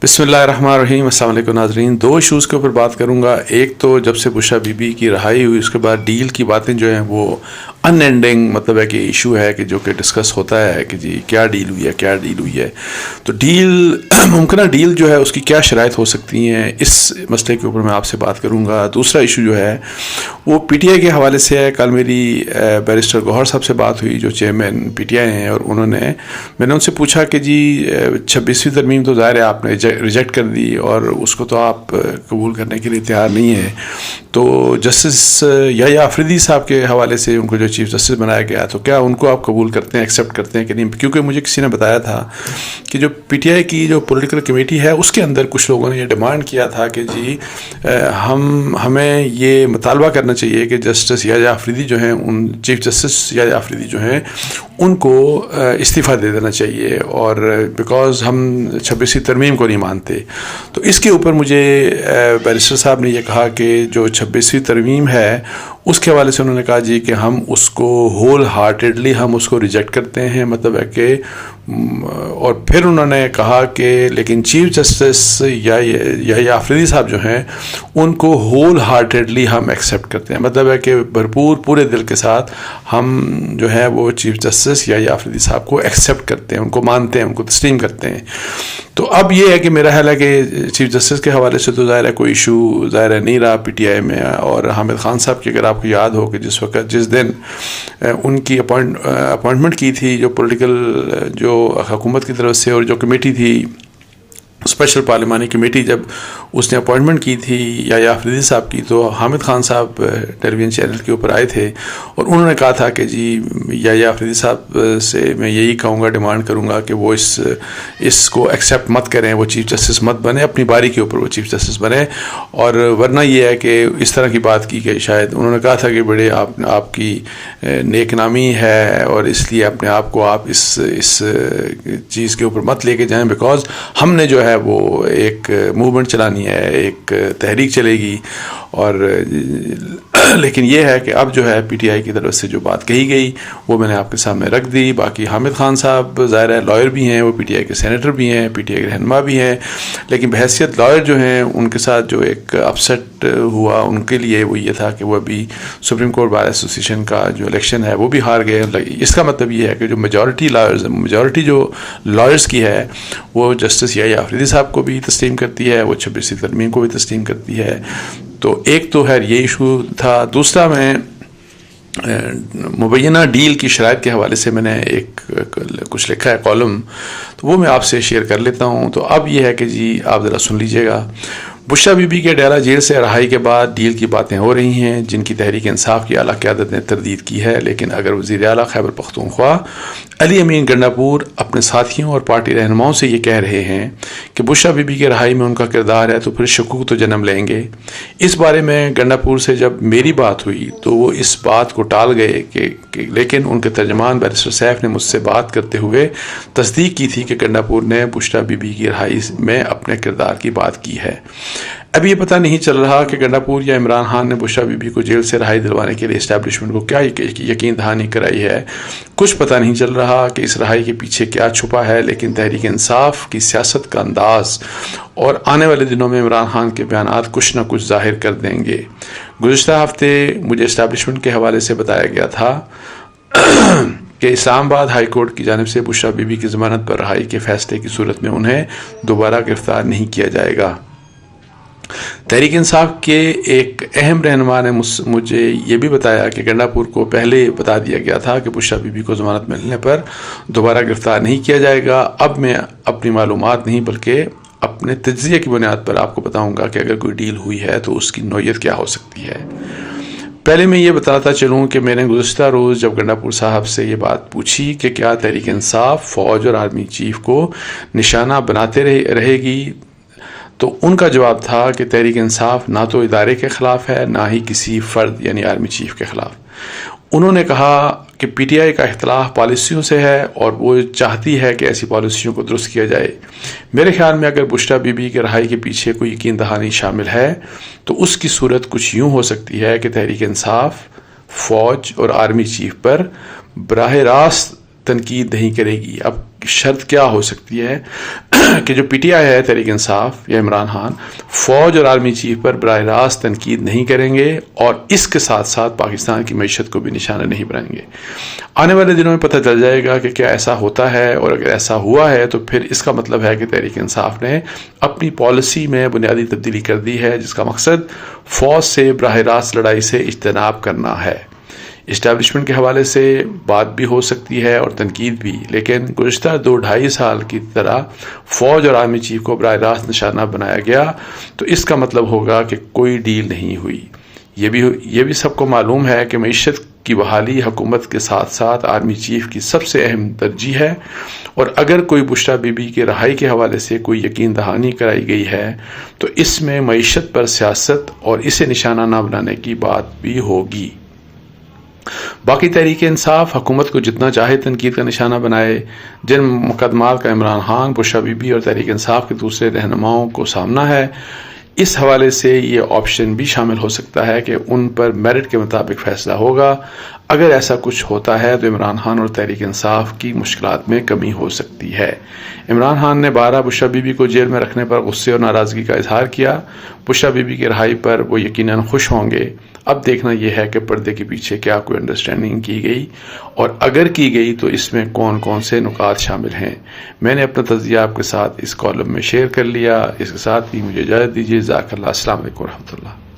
بسم اللہ الرحمن الرحیم۔ السلام علیکم ناظرین، دو ایشوز کے اوپر بات کروں گا۔ ایک تو جب سے بشرا بی بی کی رہائی ہوئی اس کے بعد ڈیل کی باتیں جو ہیں وہ ان اینڈنگ، مطلب ہے کہ ایشو ہے کہ جو کہ ڈسکس ہوتا ہے کہ جی کیا ڈیل ہوئی ہے تو ڈیل ممکنہ ڈیل جو ہے اس کی کیا شرائط ہو سکتی ہیں، اس مسئلے کے اوپر میں آپ سے بات کروں گا۔ دوسرا ایشو جو ہے وہ پی ٹی آئی کے حوالے سے ہے۔ کل میری بیرسٹر گوہر صاحب سے بات ہوئی جو چیئرمین پی ٹی آئی ہیں، اور میں نے ان سے پوچھا کہ جی 26ویں ترمیم تو ظاہر ہے آپ نے ریجیکٹ کر دی اور اس کو تو آپ قبول کرنے کے لیے تیار نہیں ہیں، تو جسٹس یحییٰ آفریدی صاحب کے حوالے سے ان کو جو چیف جسٹس بنایا گیا تو کیا ان کو آپ قبول کرتے ہیں، ایکسیپٹ کرتے ہیں کہ نہیں؟ کیونکہ مجھے کسی نے بتایا تھا کہ جو پی ٹی آئی کی جو پولیٹیکل کمیٹی ہے اس کے اندر کچھ لوگوں نے یہ ڈیمانڈ کیا تھا کہ جی ہمیں یہ مطالبہ کرنا چاہیے کہ جسٹس یحییٰ آفریدی جو ہیں، ان چیف جسٹس یحییٰ آفریدی جو ہیں ان کو استعفیٰ دے دینا چاہیے، اور بیکاز ہم 26ویں ترمیم کو نہیں مانتے۔ تو اس کے اوپر مجھے بیرسٹر صاحب نے یہ کہا کہ جو 26ویں ترمیم ہے اس کے حوالے سے انہوں نے کہا جی کہ ہم اس کو ہول ہارٹیڈلی ہم اس کو ریجیکٹ کرتے ہیں، مطلب ہے کہ اور پھر انہوں نے کہا کہ لیکن چیف جسٹس یحییٰ آفریدی صاحب جو ہیں ان کو ہول ہارٹیڈلی ہم ایکسیپٹ کرتے ہیں، مطلب ہے کہ بھرپور پورے دل کے ساتھ ہم جو ہے وہ چیف جسٹس یحییٰ آفریدی صاحب کو ایکسیپٹ کرتے ہیں، ان کو مانتے ہیں، ان کو تسلیم کرتے ہیں۔ تو اب یہ ہے کہ میرا خیال ہے کہ چیف جسٹس کے حوالے سے تو ظاہر ہے کوئی ایشو ظاہر ہے نہیں رہا پی ٹی آئی میں، اور حامد خان صاحب کی اگر آپ کو یاد ہو کہ جس دن ان کی اپوائنٹمنٹ کی تھی جو پولیٹیکل جو حکومت کی طرف سے، اور جو کمیٹی تھی اسپیشل پارلیمانی کمیٹی، جب اس نے اپوائنٹمنٹ کی تھی یحییٰ آفریدی صاحب کی، تو حامد خان صاحب ٹیلی ویژن چینل کے اوپر آئے تھے اور انہوں نے کہا تھا کہ جی یحییٰ آفریدی صاحب سے میں یہی کہوں گا، ڈیمانڈ کروں گا کہ وہ اس کو ایکسیپٹ مت کریں، وہ چیف جسٹس مت بنے، اپنی باری کے اوپر وہ چیف جسٹس بنے، اور ورنہ یہ ہے کہ اس طرح کی بات کی کہ شاید انہوں نے کہا تھا کہ بڑے آپ کی نیک نامی ہے اور اس لیے اپنے آپ کو آپ اس چیز کے اوپر مت لے کے جائیں، بیکاز ہم نے جو ہے وہ ایک موومنٹ چلانی ہے، ایک تحریک چلے گی، اور لیکن یہ ہے کہ اب جو ہے پی ٹی آئی کی طرف سے جو بات کہی گئی وہ میں نے آپ کے سامنے رکھ دی۔ باقی حامد خان صاحب ظاہر ہے لائر بھی ہیں، وہ پی ٹی آئی کے سینیٹر بھی ہیں، پی ٹی آئی کے رہنما بھی ہیں، لیکن بحیثیت لائر جو ہیں ان کے ساتھ جو ایک اپسیٹ ہوا ان کے لیے وہ یہ تھا کہ وہ ابھی سپریم کورٹ بار ایسوسیشن کا جو الیکشن ہے وہ بھی ہار گئے۔ اس کا مطلب یہ ہے کہ جو میجورٹی جو لائرز کی ہے وہ جسٹس یحییٰ آفریدی صاحب کو بھی تسلیم کرتی ہے، وہ 26ویں ترمیم کو بھی تسلیم کرتی ہے۔ تو ایک تو خیر یہ ایشو تھا۔ دوسرا میں مبینہ ڈیل کی شرائط کے حوالے سے میں نے ایک کچھ لکھا ہے کالم، تو وہ میں آپ سے شیئر کر لیتا ہوں۔ تو اب یہ ہے کہ جی آپ ذرا سن لیجئے گا۔ بشرا بی بی کے ڈیرہ جیل سے رہائی کے بعد ڈیل کی باتیں ہو رہی ہیں جن کی تحریک انصاف کی اعلیٰ قیادت نے تردید کی ہے، لیکن اگر وزیر اعلیٰ خیبر پختونخوا علی امین گنڈاپور اپنے ساتھیوں اور پارٹی رہنماؤں سے یہ کہہ رہے ہیں کہ بشرا بی بی کی رہائی میں ان کا کردار ہے تو پھر شکوک تو جنم لیں گے۔ اس بارے میں گنڈاپور سے جب میری بات ہوئی تو وہ اس بات کو ٹال گئے لیکن ان کے ترجمان بیرسٹر سیف نے مجھ سے بات کرتے ہوئے تصدیق کی تھی کہ گنڈاپور نے بشرا بی بی کی رہائی میں اپنے کردار کی بات کی ہے۔ اب یہ پتہ نہیں چل رہا کہ گنڈاپور یا عمران خان نے بشرا بی بی کو جیل سے رہائی دلوانے کے لیے اسٹیبلشمنٹ کو کیا یقین دہانی کرائی ہے۔ کچھ پتہ نہیں چل رہا کہ اس رہائی کے پیچھے کیا چھپا ہے، لیکن تحریک انصاف کی سیاست کا انداز اور آنے والے دنوں میں عمران خان کے بیانات کچھ نہ کچھ ظاہر کر دیں گے۔ گزشتہ ہفتے مجھے اسٹیبلشمنٹ کے حوالے سے بتایا گیا تھا کہ اسلام آباد ہائی کورٹ کی جانب سے بشرا بی بی کی ضمانت پر رہائی کے فیصلے کی صورت میں انہیں دوبارہ گرفتار نہیں کیا جائے گا۔ تحریک انصاف کے ایک اہم رہنما نے مجھے یہ بھی بتایا کہ گنڈاپور کو پہلے بتا دیا گیا تھا کہ بشرا بی بی کو ضمانت ملنے پر دوبارہ گرفتار نہیں کیا جائے گا۔ اب میں اپنی معلومات نہیں بلکہ اپنے تجزیے کی بنیاد پر آپ کو بتاؤں گا کہ اگر کوئی ڈیل ہوئی ہے تو اس کی نوعیت کیا ہو سکتی ہے۔ پہلے میں یہ بتاتا چلوں کہ میں نے گزشتہ روز جب گنڈاپور صاحب سے یہ بات پوچھی کہ کیا تحریک انصاف فوج اور آرمی چیف کو نشانہ بناتے رہے گی، تو ان کا جواب تھا کہ تحریک انصاف نہ تو ادارے کے خلاف ہے نہ ہی کسی فرد یعنی آرمی چیف کے خلاف۔ انہوں نے کہا کہ پی ٹی آئی کا اختلاف پالیسیوں سے ہے اور وہ چاہتی ہے کہ ایسی پالیسیوں کو درست کیا جائے۔ میرے خیال میں اگر بشرا بی بی کے رہائی کے پیچھے کوئی یقین دہانی شامل ہے تو اس کی صورت کچھ یوں ہو سکتی ہے کہ تحریک انصاف فوج اور آرمی چیف پر براہ راست تنقید نہیں کرے گی۔ اب شرط کیا ہو سکتی ہے کہ جو پی ٹی آئی ہے تحریک انصاف یا عمران خان فوج اور آرمی چیف پر براہ راست تنقید نہیں کریں گے اور اس کے ساتھ ساتھ پاکستان کی معیشت کو بھی نشانہ نہیں بنائیں گے. آنے والے دنوں میں پتہ چل جائے گا کہ کیا ایسا ہوتا ہے، اور اگر ایسا ہوا ہے تو پھر اس کا مطلب ہے کہ تحریک انصاف نے اپنی پالیسی میں بنیادی تبدیلی کر دی ہے، جس کا مقصد فوج سے براہ راست لڑائی سے اجتناب کرنا ہے. اسٹیبلشمنٹ کے حوالے سے بات بھی ہو سکتی ہے اور تنقید بھی، لیکن گزشتہ 2-2.5 سال کی طرح فوج اور آرمی چیف کو براہ راست نشانہ بنایا گیا تو اس کا مطلب ہوگا کہ کوئی ڈیل نہیں ہوئی. یہ بھی سب کو معلوم ہے کہ معیشت کی بحالی حکومت کے ساتھ ساتھ آرمی چیف کی سب سے اہم ترجیح ہے، اور اگر کوئی بشرا بی بی کے رہائی کے حوالے سے کوئی یقین دہانی کرائی گئی ہے تو اس میں معیشت پر سیاست اور اسے نشانہ نہ بنانے کی بات بھی ہوگی. باقی تحریک انصاف حکومت کو جتنا چاہے تنقید کا نشانہ بنائے. جن مقدمات کا عمران خان، بشرا بی بی اور تحریک انصاف کے دوسرے رہنماؤں کو سامنا ہے، اس حوالے سے یہ آپشن بھی شامل ہو سکتا ہے کہ ان پر میرٹ کے مطابق فیصلہ ہوگا. اگر ایسا کچھ ہوتا ہے تو عمران خان اور تحریک انصاف کی مشکلات میں کمی ہو سکتی ہے. عمران خان نے 12 بشرا بی بی کو جیل میں رکھنے پر غصے اور ناراضگی کا اظہار کیا. بشرا بی بی کی رہائی پر وہ یقیناً خوش ہوں گے. اب دیکھنا یہ ہے کہ پردے کے پیچھے کیا کوئی انڈرسٹینڈنگ کی گئی، اور اگر کی گئی تو اس میں کون کون سے نکات شامل ہیں. میں نے اپنا تجزیہ آپ کے ساتھ اس کالم میں شیئر کر لیا. اس کے ساتھ ہی مجھے اجازت دیجیے. جزاک اللہ. السلام علیکم ورحمۃ اللہ.